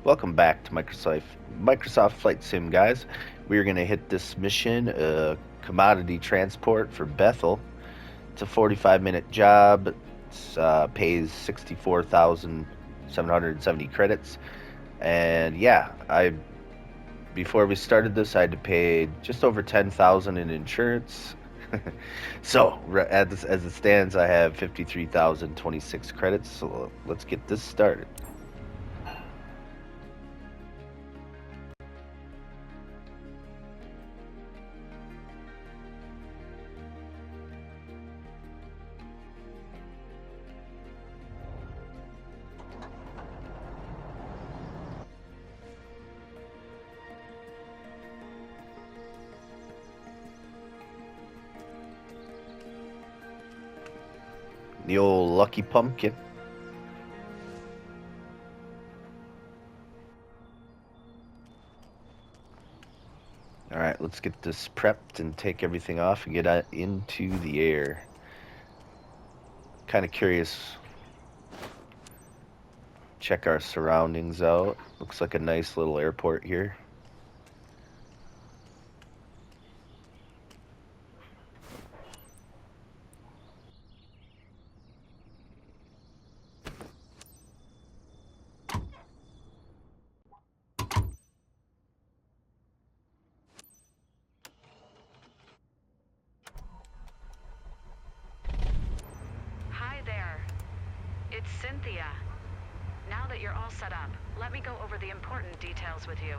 Welcome back to Microsoft Flight Sim, guys. We are going to hit this mission, commodity transport for Bethel. It's a 45-minute job. It pays 64,770 credits. And yeah, I before we started this, I had to pay just over 10,000 in insurance. So as it stands, I have 53,026 credits. So let's get this started. The old lucky pumpkin. All right, let's get this prepped and take everything off and get into the air. Kind of curious. Check our surroundings out. Looks like a nice little airport here. Hi there. It's Cynthia. Now that you're all set up, let me go over the important details with you.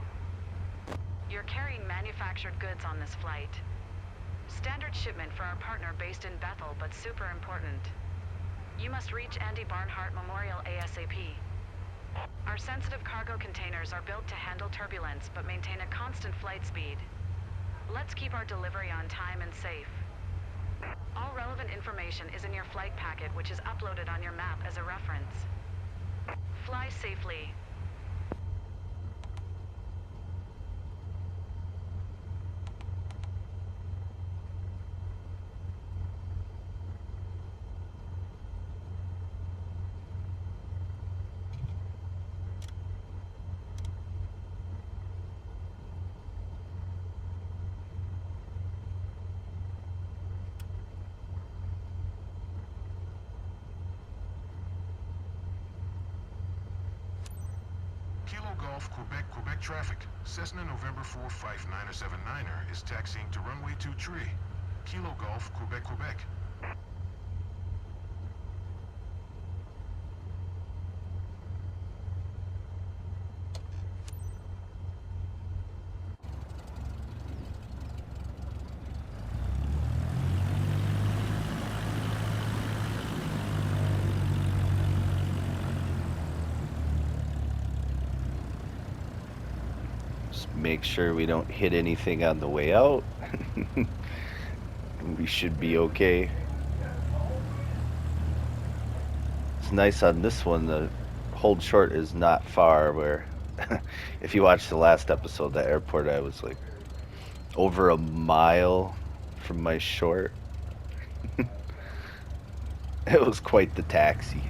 You're carrying manufactured goods on this flight. Standard shipment for our partner based in Bethel, but super important. You must reach Andy Barnhart Memorial ASAP. Our sensitive cargo containers are built to handle turbulence, but maintain a constant flight speed. Let's keep our delivery on time and safe. All relevant information is in your flight packet, which is uploaded on your map as a reference. Fly safely. Kilo Golf, Quebec, Quebec traffic. Cessna November 459er is taxiing to runway 23. Kilo Golf, Quebec, Quebec. Just make sure we don't hit anything on the way out. We should be okay. It's nice on this one, the hold short is not far, where if you watch the last episode, the airport, I was like over a mile from my short. It was quite the taxi.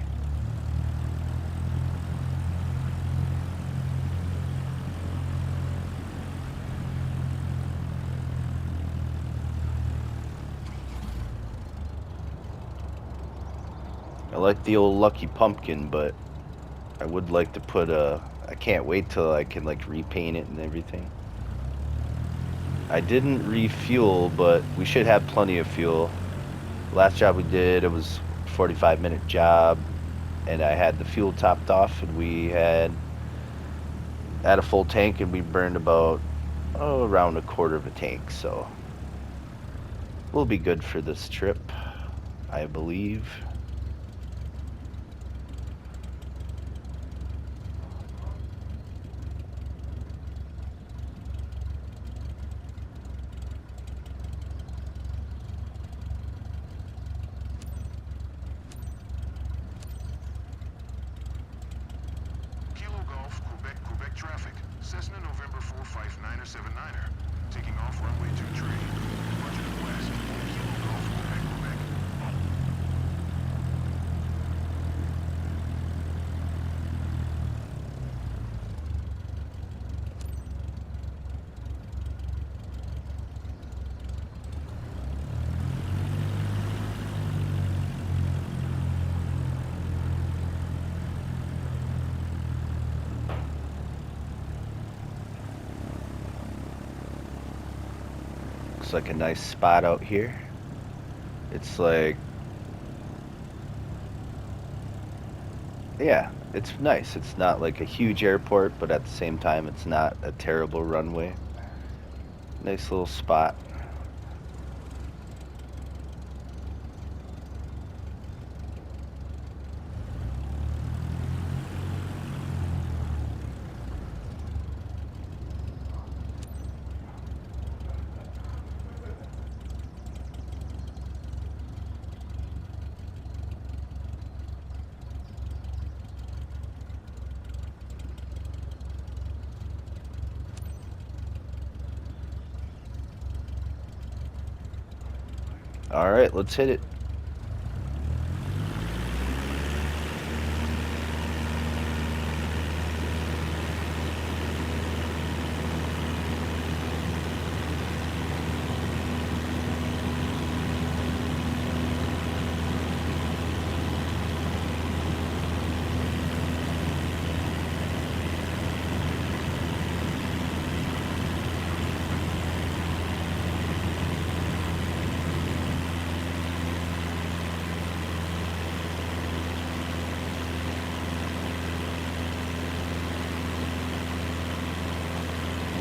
I like the old lucky pumpkin, but I would like to put I can't wait till I can like repaint it and everything. I didn't refuel, but we should have plenty of fuel. Last job we did, it was a 45-minute job, and I had the fuel topped off, and we had a full tank, and we burned about around a quarter of a tank. So we'll be good for this trip, I believe. Kilo Golf, Quebec, Quebec traffic. Cessna November 459er taking off runway 23. Departure west. Kilo Golf, Quebec, Quebec. looks like a nice spot out here. It's like, yeah, it's nice. It's not like a huge airport, but at the same time, it's not a terrible runway. Nice little spot. All right, let's hit it.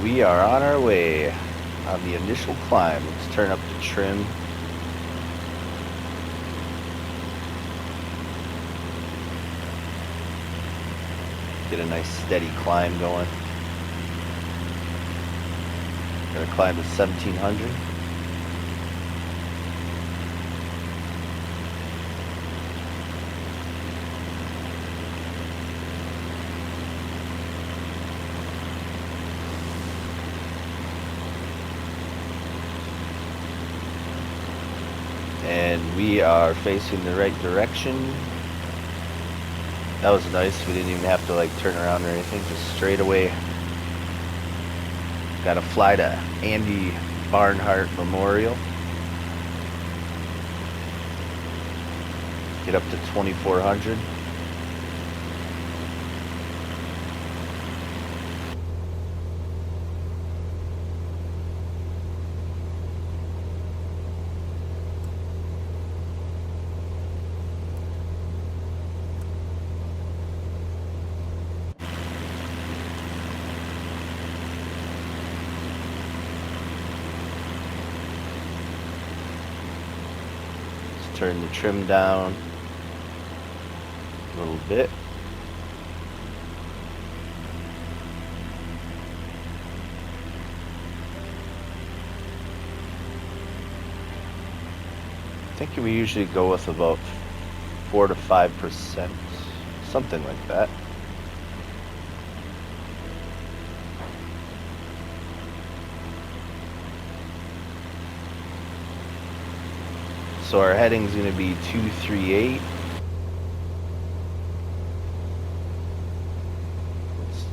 We are on our way on the initial climb. Let's turn up the trim. Get a nice steady climb going. Gonna climb to 1700. And we are facing the right direction. That was nice. We didn't even have to like turn around or anything. Just straight away. Got to fly to Andy Barnhart Memorial. Get up to 2400. Turn the trim down a little bit. I think we usually go with about 4 to 5%, something like that. So our heading's going to be 238. Let's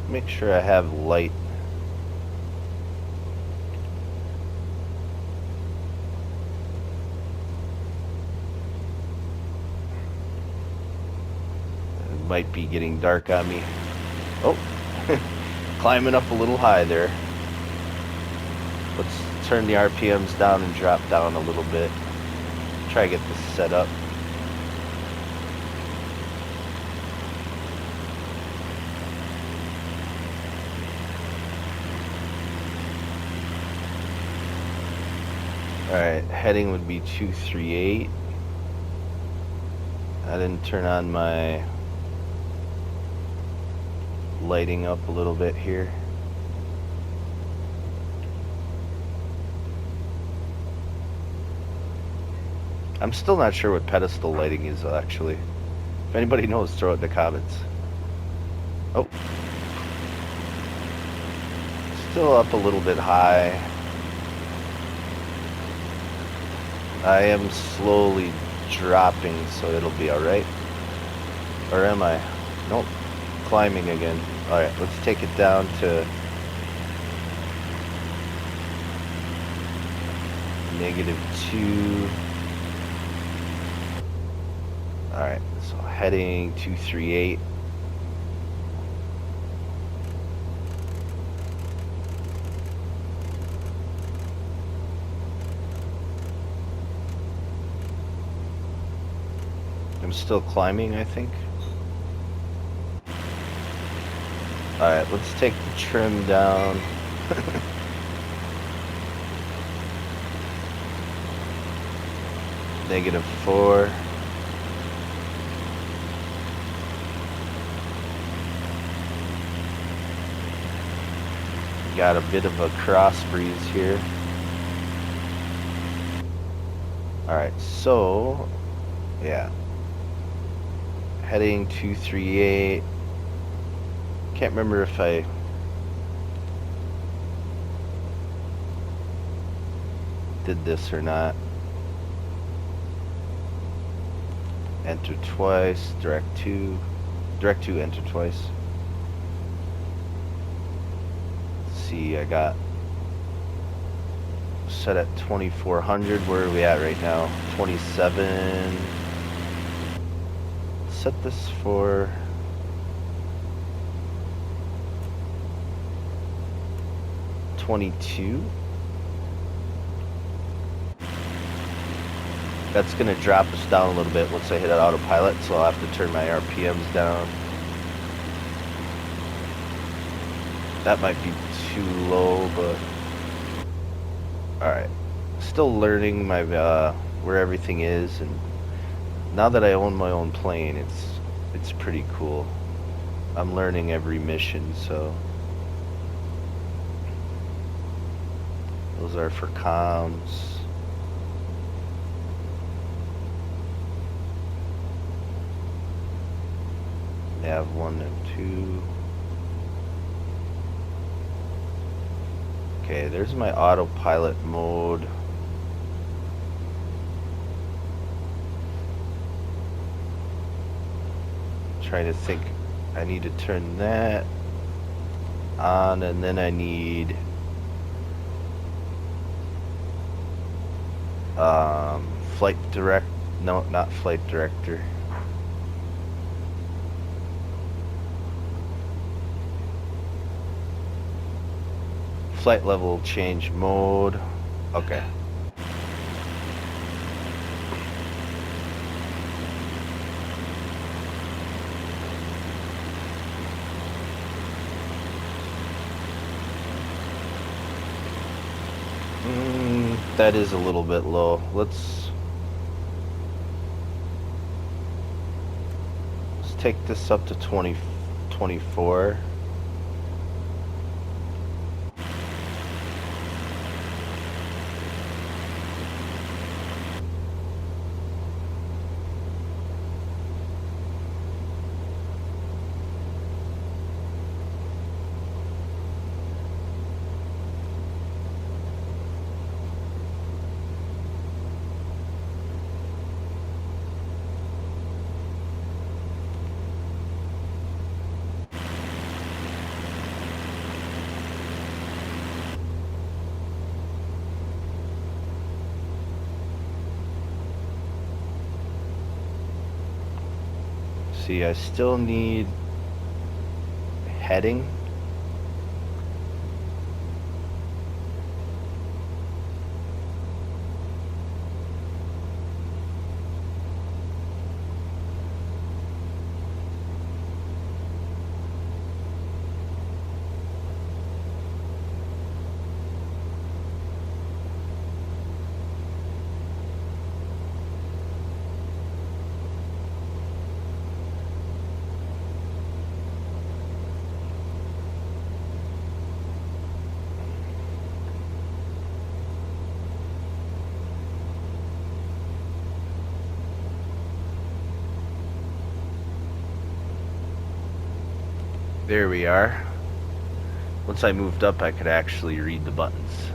make sure I have light. It might be getting dark on me. Oh, climbing up a little high there. Let's turn the RPMs down and drop down a little bit. Try to get this set up. Alright, heading would be 238. I didn't turn on my lighting up a little bit here. I'm still not sure what pedestal lighting is, actually. If anybody knows, throw it in the comments. Oh. Still up a little bit high. I am slowly dropping, so it'll be alright. Or am I? Nope. Climbing again. Alright, let's take it down to -2. Alright, so heading 238. still climbing, I think. Alright, let's take the trim down. -4. Got a bit of a cross breeze here. Alright, so yeah. Heading 238. Can't remember if I did this or not. Enter twice, direct 2, enter twice. Let's see, I got set at 2400. Where are we at right now? 27. Set this for 22. That's going to drop us down a little bit once I hit autopilot, so I'll have to turn my RPMs down. That might be too low, but alright. Still learning my where everything is, and now that I own my own plane, it's pretty cool. I'm learning every mission, so those are for comms. Nav 1 and 2. Okay, there's my autopilot mode. Trying to think, I need to turn that on, and then I need flight direct, no, not flight director. Flight level change mode. Okay. That is a little bit low. Let's take this up to 24. See, I still need heading. There we are. Once I moved up, I could actually read the buttons.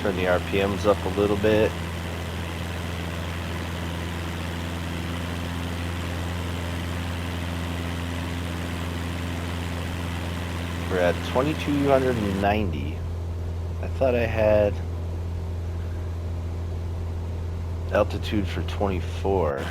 Turn the RPMs up a little bit. We're at 2290. I thought I had altitude for 24.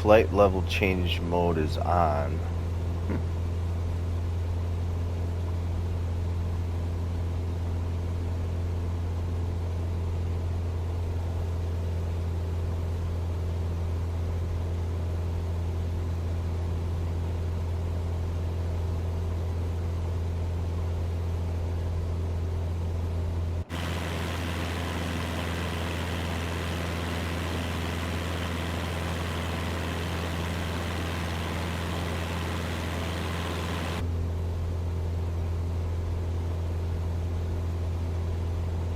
flight level change mode is on.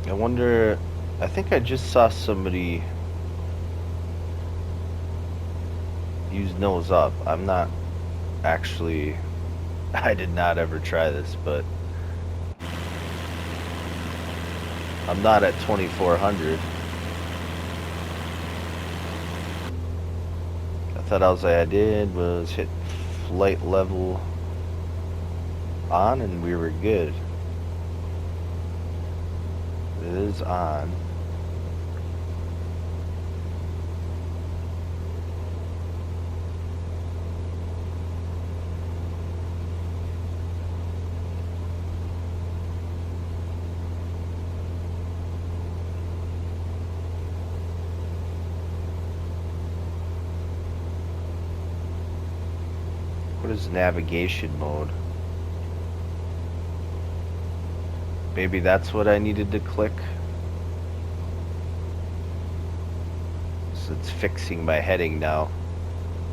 I wonder, I think I just saw somebody use nose up. I'm not actually, I did not ever try this, but I'm not at 2400. I thought all I did was hit flight level on and we were good. It is on. What is navigation mode? Maybe that's what I needed to click. So it's fixing my heading now.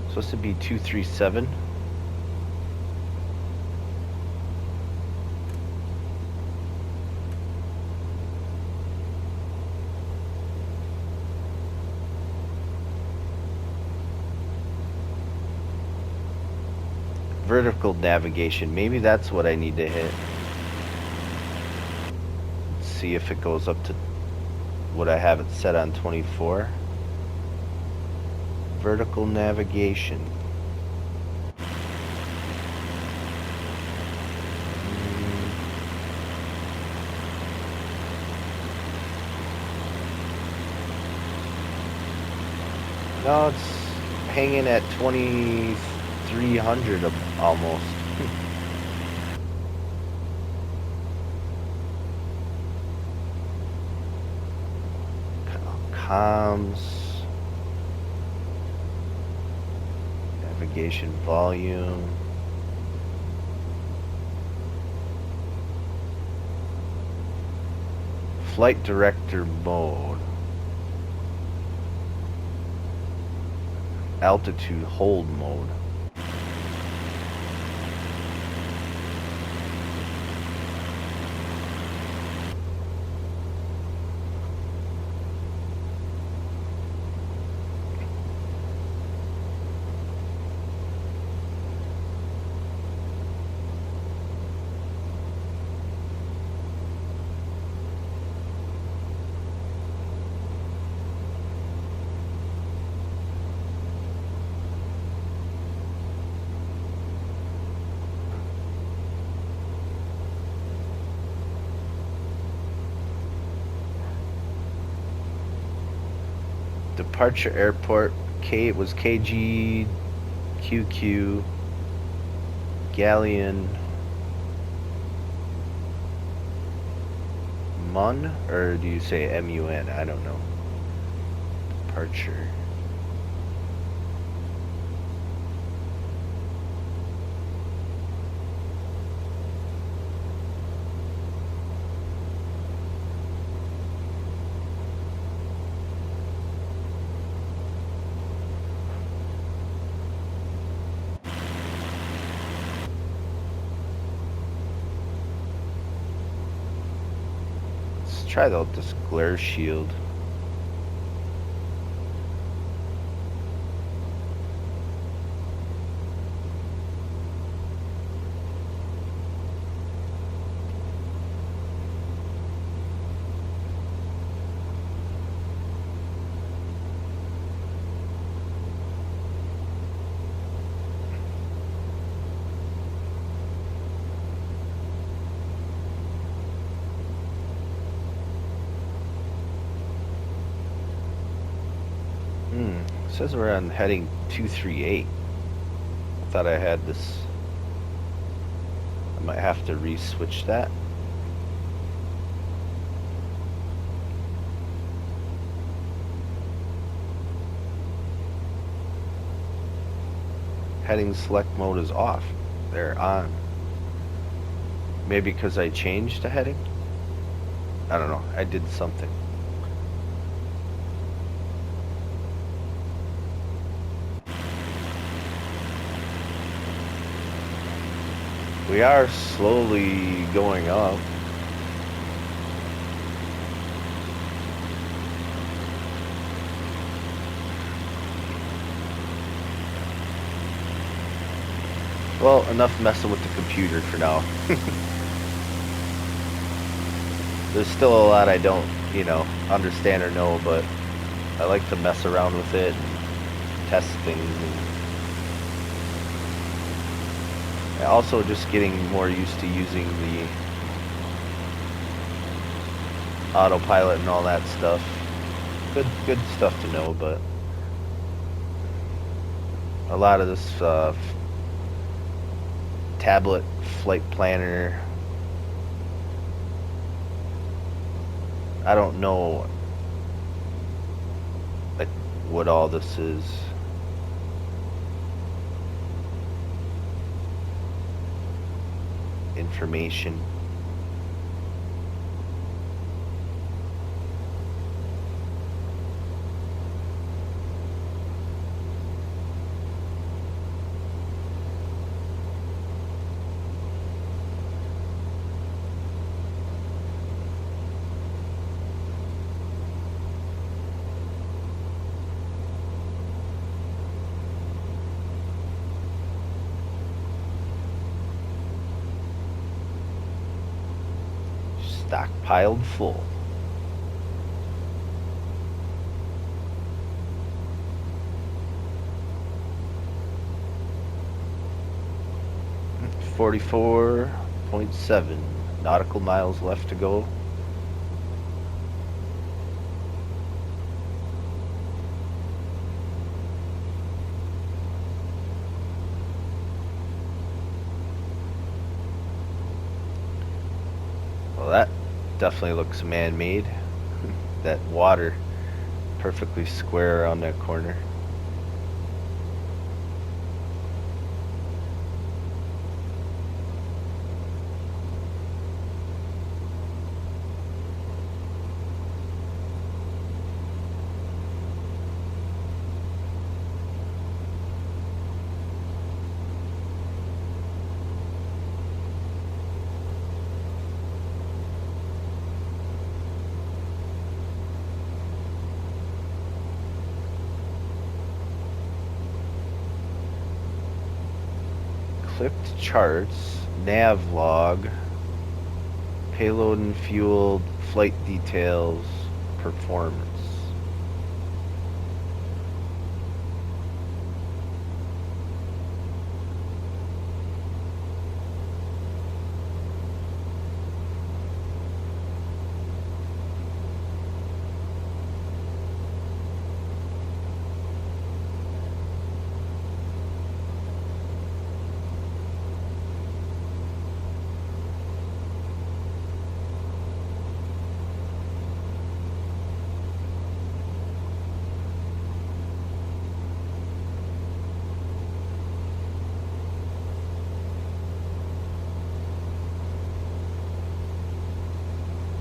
It's supposed to be 237. Vertical navigation. Maybe that's what I need to hit. Let's see if it goes up to what I have it set on 24. Vertical navigation. No, it's hanging at 2300 almost. Comms. Navigation volume. Flight director mode. Altitude hold mode. Departure airport K was KG QQ Galleon Mun, or do you say MUN? I don't know. Departure. Try out this glare shield. says we're on heading 238. I thought I had this. I might have to re-switch that. Heading select mode is off. They're on. Maybe because I changed the heading? I don't know. I did something. We are slowly going up. Well, enough messing with the computer for now. There's still a lot I don't, understand or know, but I like to mess around with it and test things. And also just getting more used to using the autopilot and all that stuff. Good stuff to know, but a lot of this tablet flight planner, I don't know like what all this is. Information. Stockpiled full. .7 nautical miles left to go. Well, that definitely looks man-made. That water perfectly square around that corner. Clipped charts, nav log, payload and fuel, flight details, performance.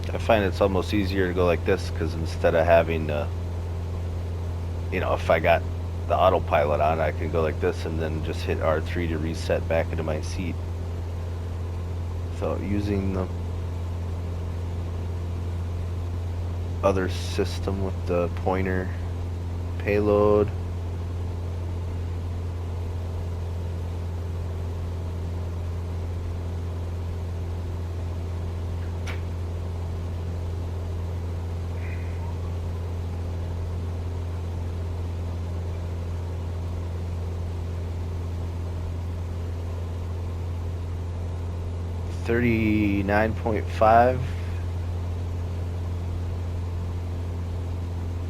I find it's almost easier to go like this because instead of having to, if I got the autopilot on, I can go like this and then just hit R3 to reset back into my seat. So using the other system with the pointer payload. .5.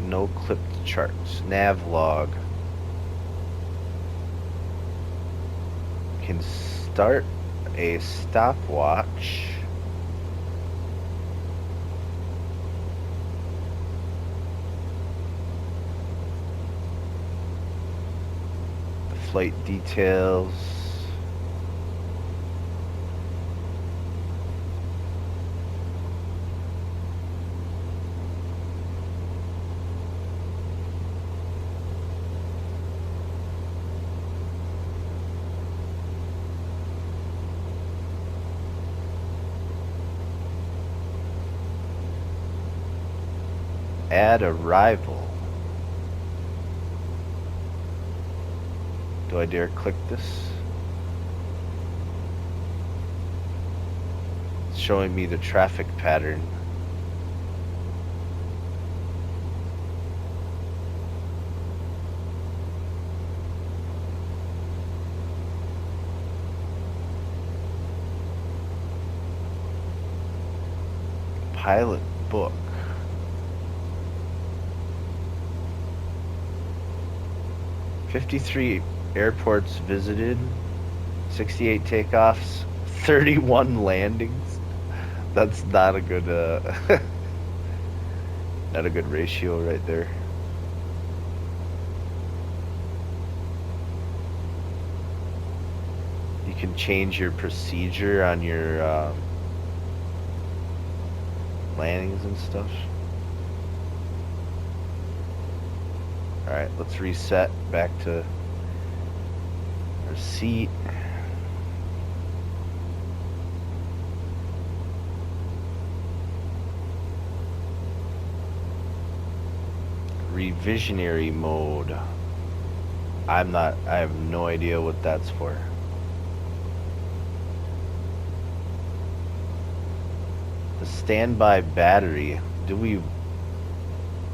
No clipped charts. Nav log. can start a stopwatch. The flight details. Add arrival. Do I dare click this? It's showing me the traffic pattern. Pilot book. "53 airports visited, 68 takeoffs, 31 landings." That's not a good not a good ratio right there. You can change your procedure on your landings and stuff. Alright, let's reset back to our seat. Revisionary mode. I have no idea what that's for. The standby battery.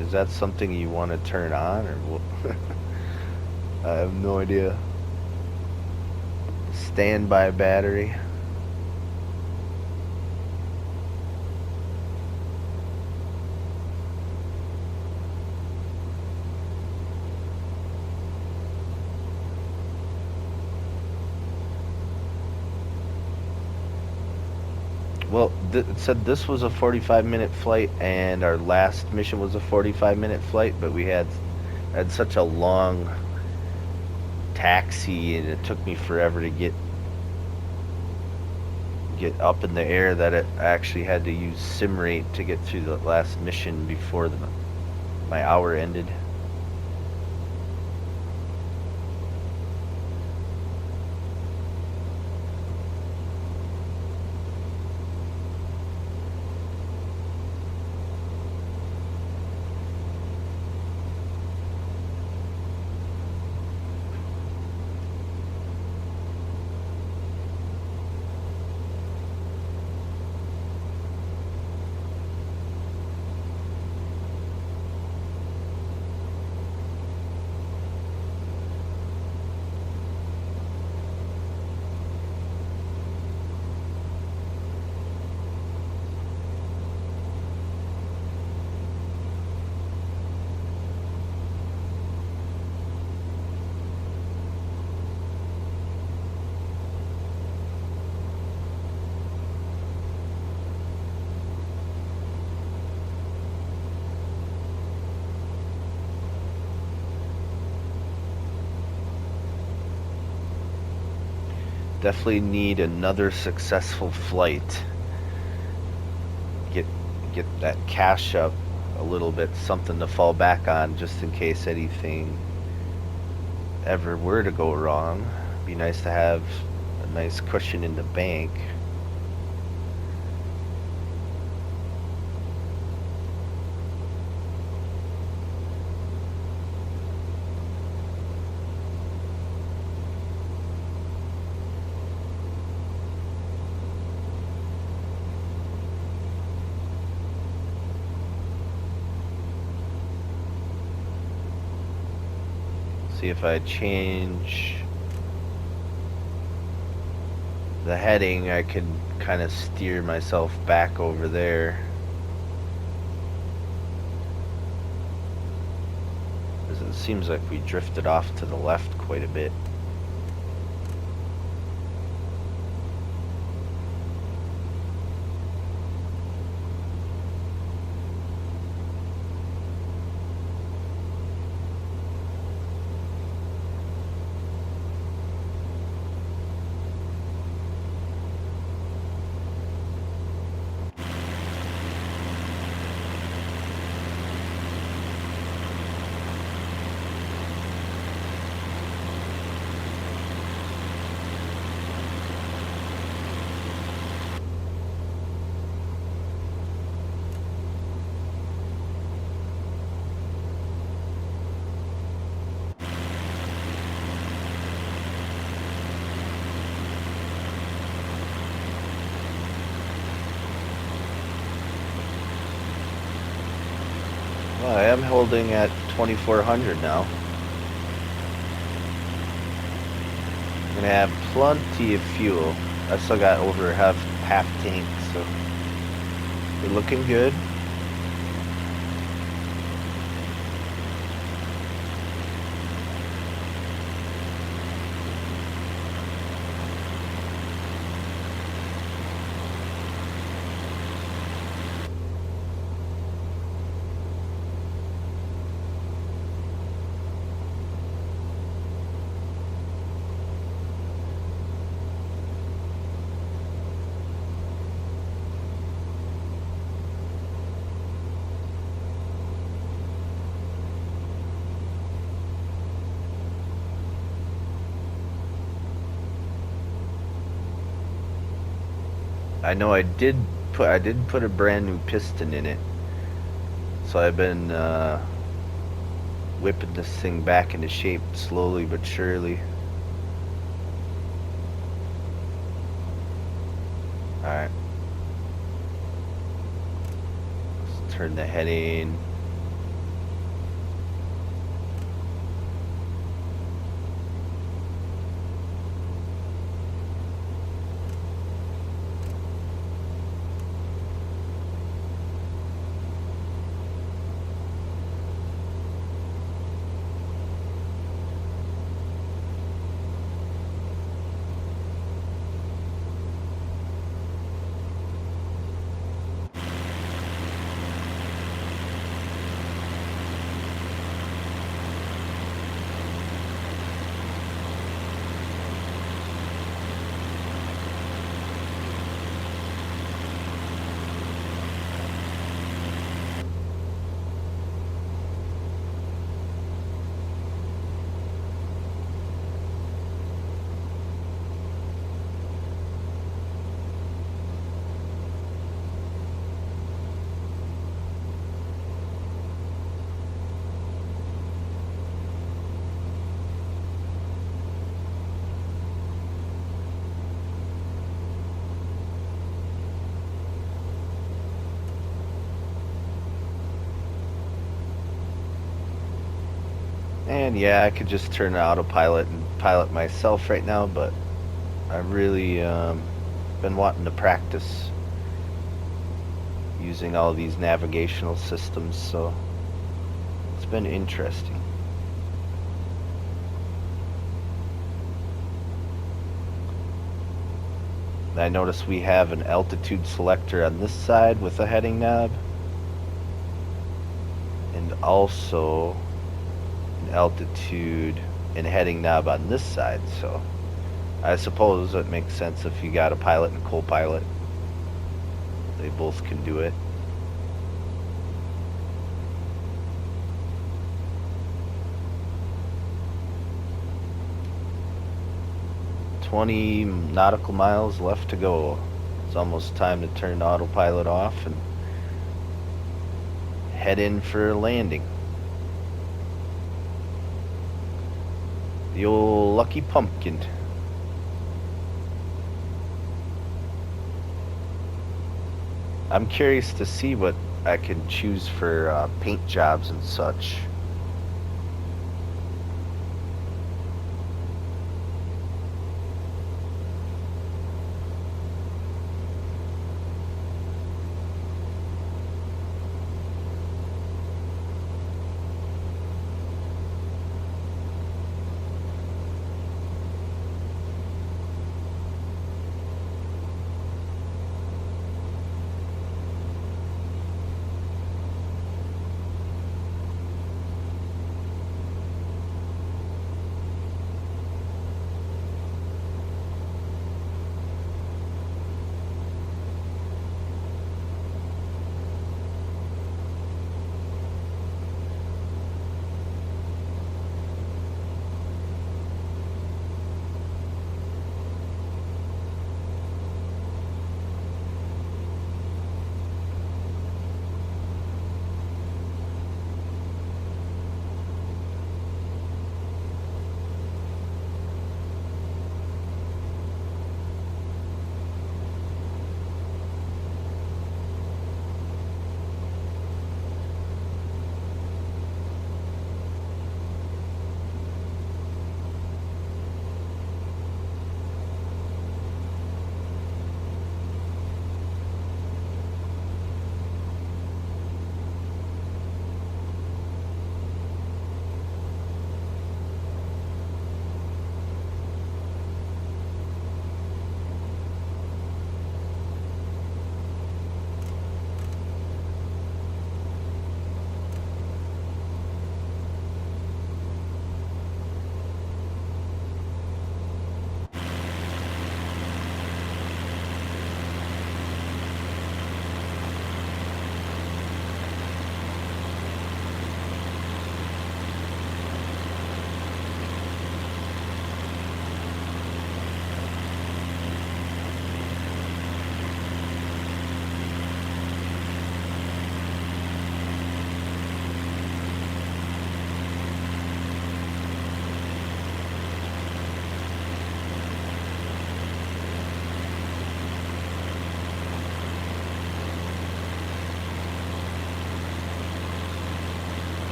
Is that something you want to turn on, or what? I have no idea. Standby battery. Well, it said this was a 45-minute flight, and our last mission was a 45-minute flight, but we had such a long taxi, and it took me forever to get up in the air that I actually had to use simrate to get through the last mission before my hour ended. Definitely need another successful flight. Get that cash up a little bit, something to fall back on just in case anything ever were to go wrong. Be nice to have a nice cushion in the bank. See if I change the heading, I could kind of steer myself back over there. Because it seems like we drifted off to the left quite a bit. Well, I am holding at 2400 now. I'm gonna have plenty of fuel. I still got over half tank, so we're looking good. I know I did put a brand new piston in it. So I've been whipping this thing back into shape slowly but surely. Alright. Let's turn the heading. And yeah, I could just turn to autopilot and pilot myself right now, but I've really been wanting to practice using all these navigational systems, so it's been interesting. I notice we have an altitude selector on this side with a heading knob, and also an altitude and heading knob on this side, so I suppose it makes sense if you got a pilot and co-pilot. They both can do it. "20 nautical miles left to go." It's almost time to turn autopilot off and head in for a landing. The old Lucky Pumpkin. I'm curious to see what I can choose for paint jobs and such.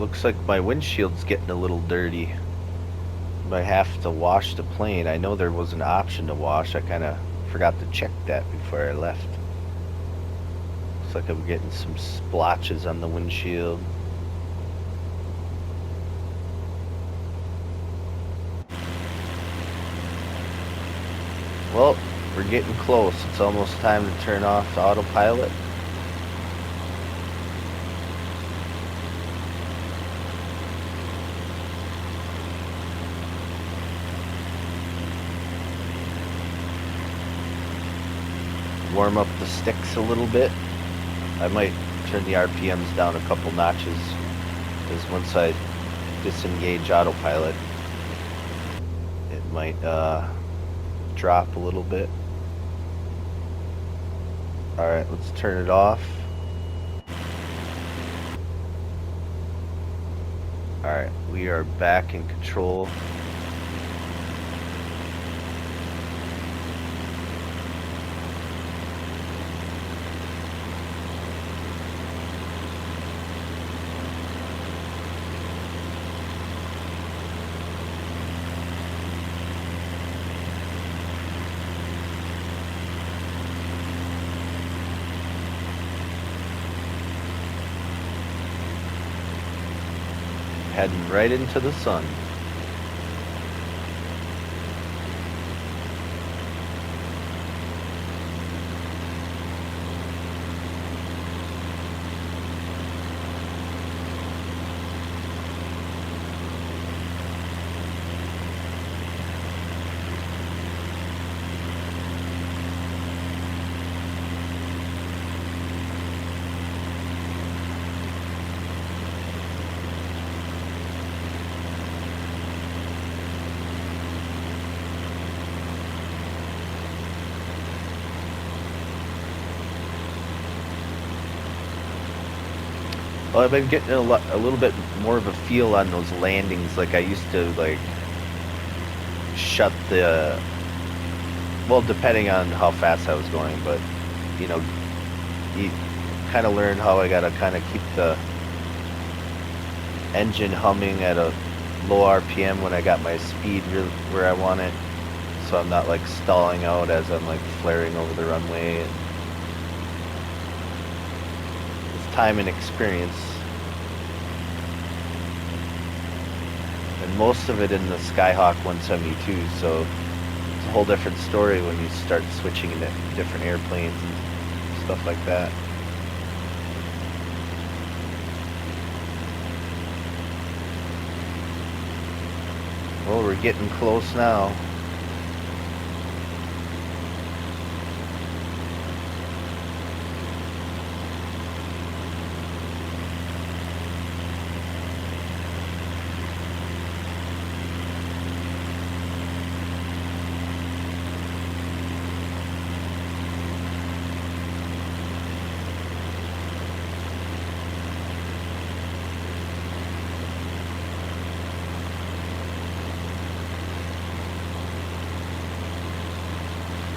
looks like my windshield's getting a little dirty. Might have to wash the plane. I know there was an option to wash. I kind of forgot to check that before I left. Looks like I'm getting some splotches on the windshield. Well, we're getting close. It's almost time to turn off the autopilot. Warm up the sticks a little bit. I might turn the RPMs down a couple notches, because once I disengage autopilot, it might drop a little bit. Alright, let's turn it off. Alright, we are back in control. Heading right into the sun. Well, I've been getting a little bit more of a feel on those landings. Like I used to like shut the, well, depending on how fast I was going, but you know, you kind of learn how I gotta kind of keep the engine humming at a low RPM when I got my speed where I want it, so I'm not like stalling out as I'm like flaring over the runway. And time and experience, and most of it in the Skyhawk 172, so it's a whole different story when you start switching into different airplanes and stuff like that. Well, we're getting close now.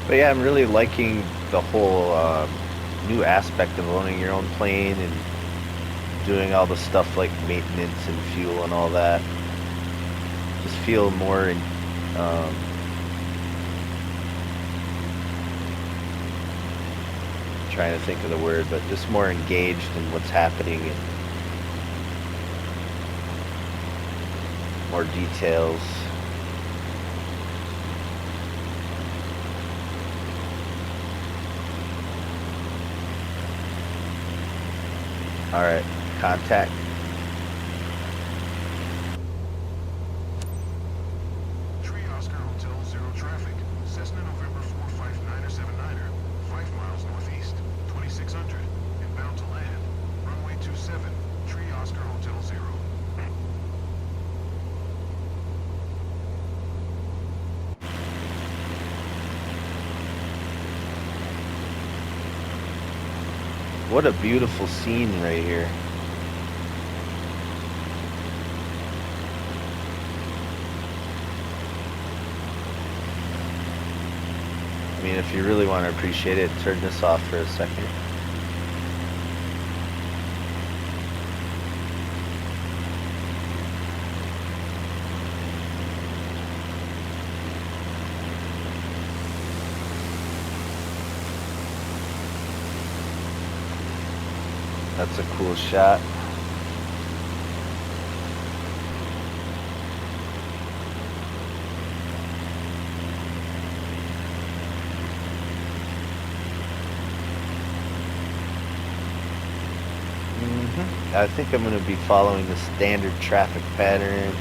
But yeah, I'm really liking the whole new aspect of owning your own plane and doing all the stuff like maintenance and fuel and all that. Just feel more trying to think of the word, but just more engaged in what's happening and more details. All right, contact. Tree Oscar Hotel Zero traffic. Cessna November 459er 79er, 5 miles northeast, 2600, inbound to land. Runway 27, Tree Oscar Hotel Zero. What a beautiful scene right here. I mean, if you really want to appreciate it, turn this off for a second. That's a cool shot. I think I'm going to be following the standard traffic pattern.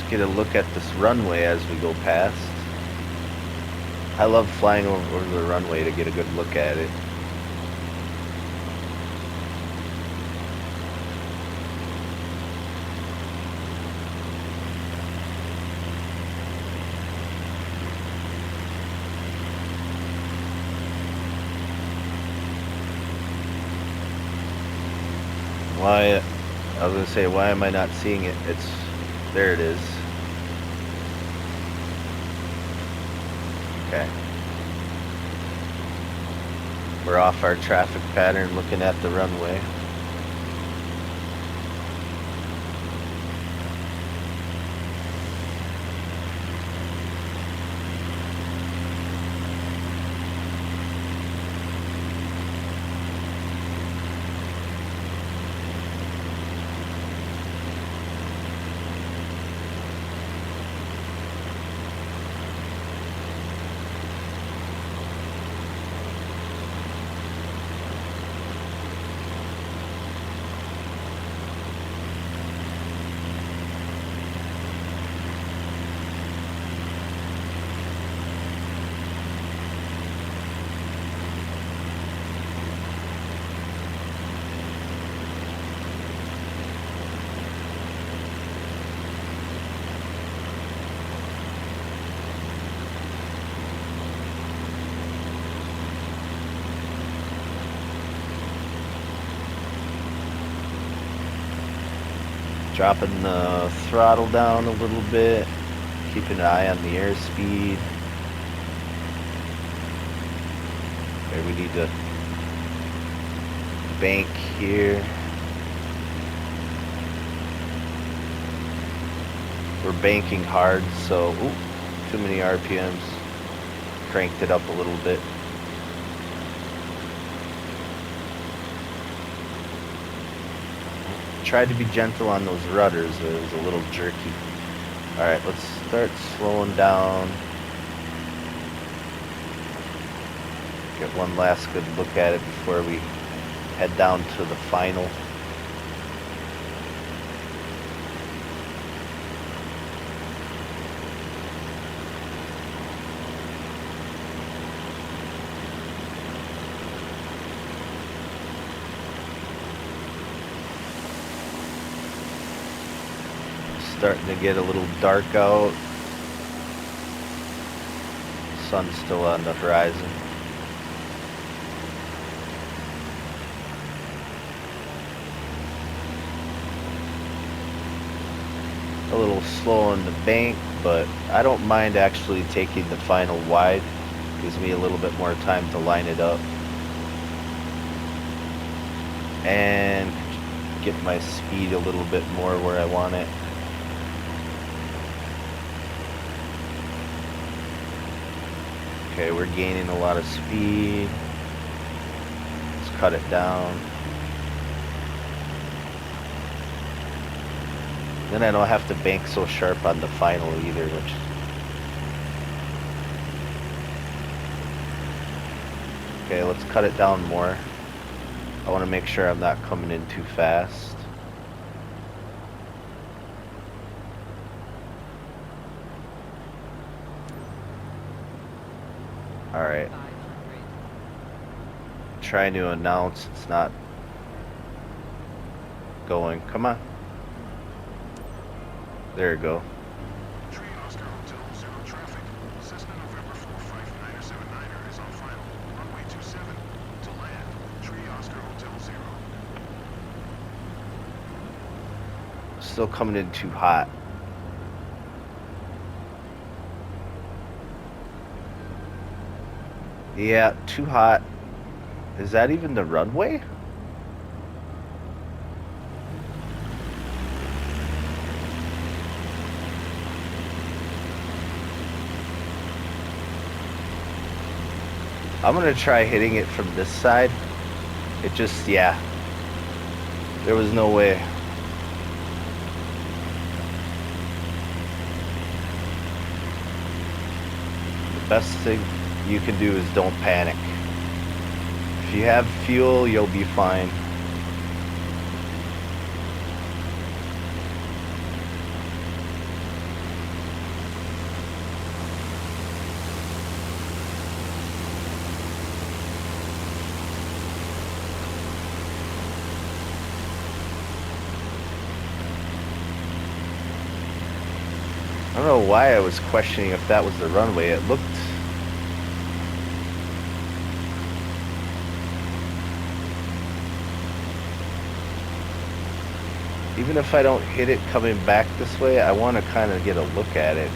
Get a look at this runway as we go past. I love flying over the runway to get a good look at it. Why, I was gonna say, why am I not seeing it? There it is. Okay. We're off our traffic pattern, looking at the runway. Dropping the throttle down a little bit, keeping an eye on the airspeed. Okay, we need to bank here. We're banking hard, so too many RPMs. Cranked it up a little bit. Tried to be gentle on those rudders. It was a little jerky. Alright, let's start slowing down. Get one last good look at it before we head down to the final. Starting to get a little dark out. Sun's still on the horizon. A little slow on the bank, but I don't mind actually taking the final wide. Gives me a little bit more time to line it up and get my speed a little bit more where I want it. Okay, we're gaining a lot of speed. Let's cut it down. Then I don't have to bank so sharp on the final either, which... Okay, let's cut it down more. I want to make sure I'm not coming in too fast. Alright. Trying to announce it's not going. Come on. There you go. Tree Oscar Hotel, 0 traffic. Cessna November 459er is on final. Runway 27 to land. Tree Oscar Hotel 0. still coming in too hot. Yeah, too hot. Is that even the runway? I'm gonna try hitting it from this side. It just, yeah. There was no way. The best thing you can do is don't panic. If you have fuel, you'll be fine. I don't know why I was questioning if that was the runway. It looked... Even if I don't hit it coming back this way, I want to kind of get a look at it.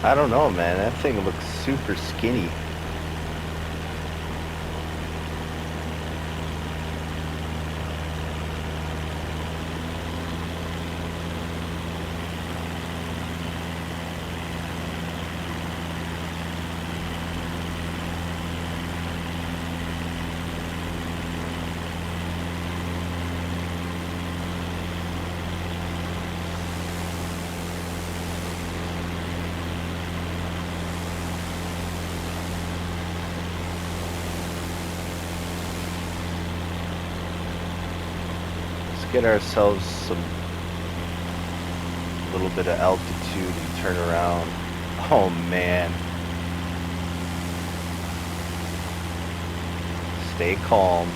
I don't know, man. That thing looks super skinny. Get ourselves some little bit of altitude and turn around. Oh man. Stay calm.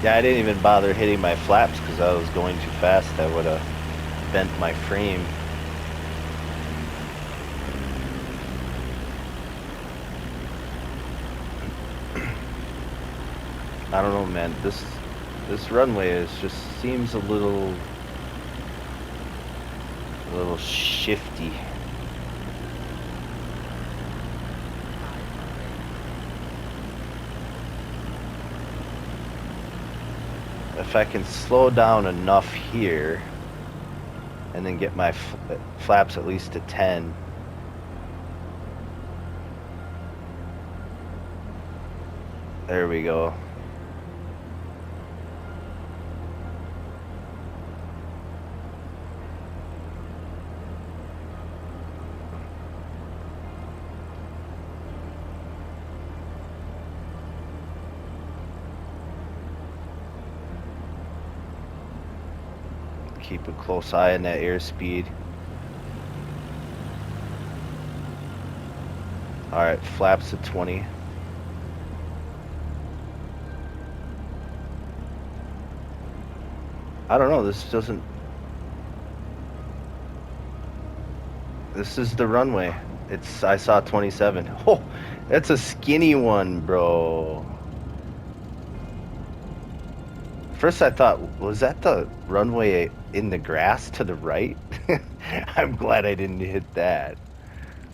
Yeah, I didn't even bother hitting my flaps because I was going too fast. I would have bent my frame. I don't know, man. This runway is just seems a little shifty. If I can slow down enough here and then get my flaps at least to 10. There we go. Keep a close eye on that airspeed. Alright, flaps at 20. I don't know, this doesn't... This is the runway. I saw 27. Oh, that's a skinny one, bro. First I thought, was that the runway in the grass to the right? I'm glad I didn't hit that.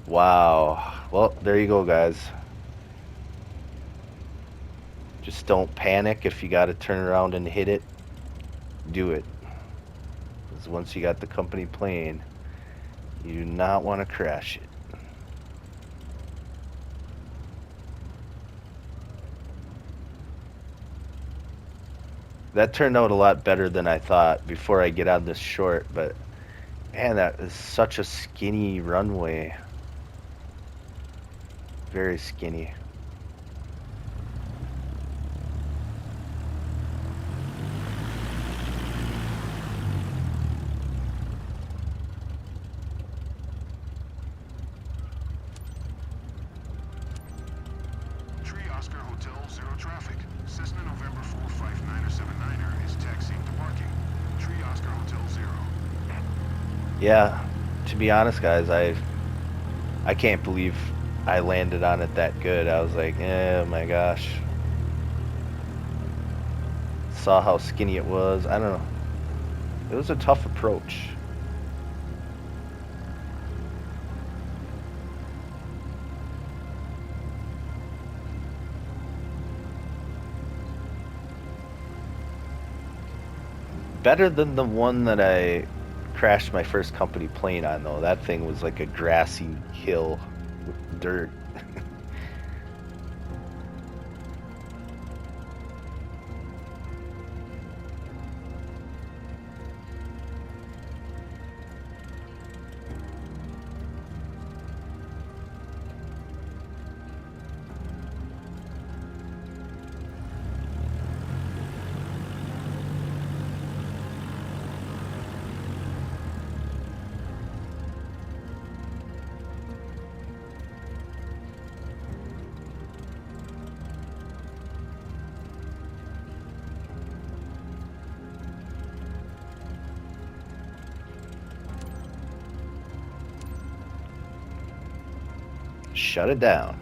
Wow. Well, there you go, guys. Just don't panic. If you got to turn around and hit it, do it. Because once you got the company plane, you do not want to crash it. That turned out a lot better than I thought before I get on this short, but man, that is such a skinny runway. Very skinny. Tree Oscar Hotel, zero traffic. Cessna November 459er 79er is taxiing to parking. Tree Oscar Hotel, zero. Yeah, to be honest, guys, I can't believe I landed on it that good. I was like, oh my gosh. Saw how skinny it was. I don't know. It was a tough approach. Better than the one that I crashed my first company plane on, though. That thing was like a grassy hill with dirt. Shut it down.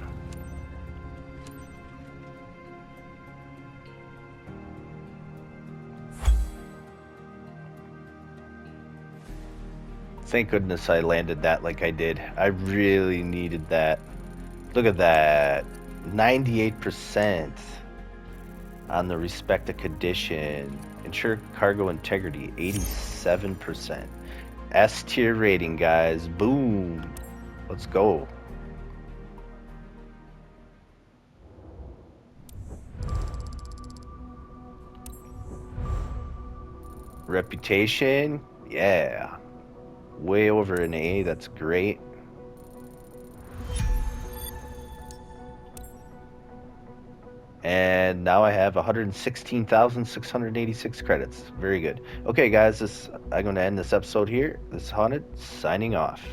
Thank goodness I landed that like I did. I really needed that. Look at that. 98% on the respect of condition. Ensure cargo integrity, 87%. S tier rating, guys. Boom. Let's go. Reputation, yeah. Way over an A, that's great. And now I have 116,686 credits. Very good. Okay, guys, I'm going to end this episode here. This is Haunted, signing off.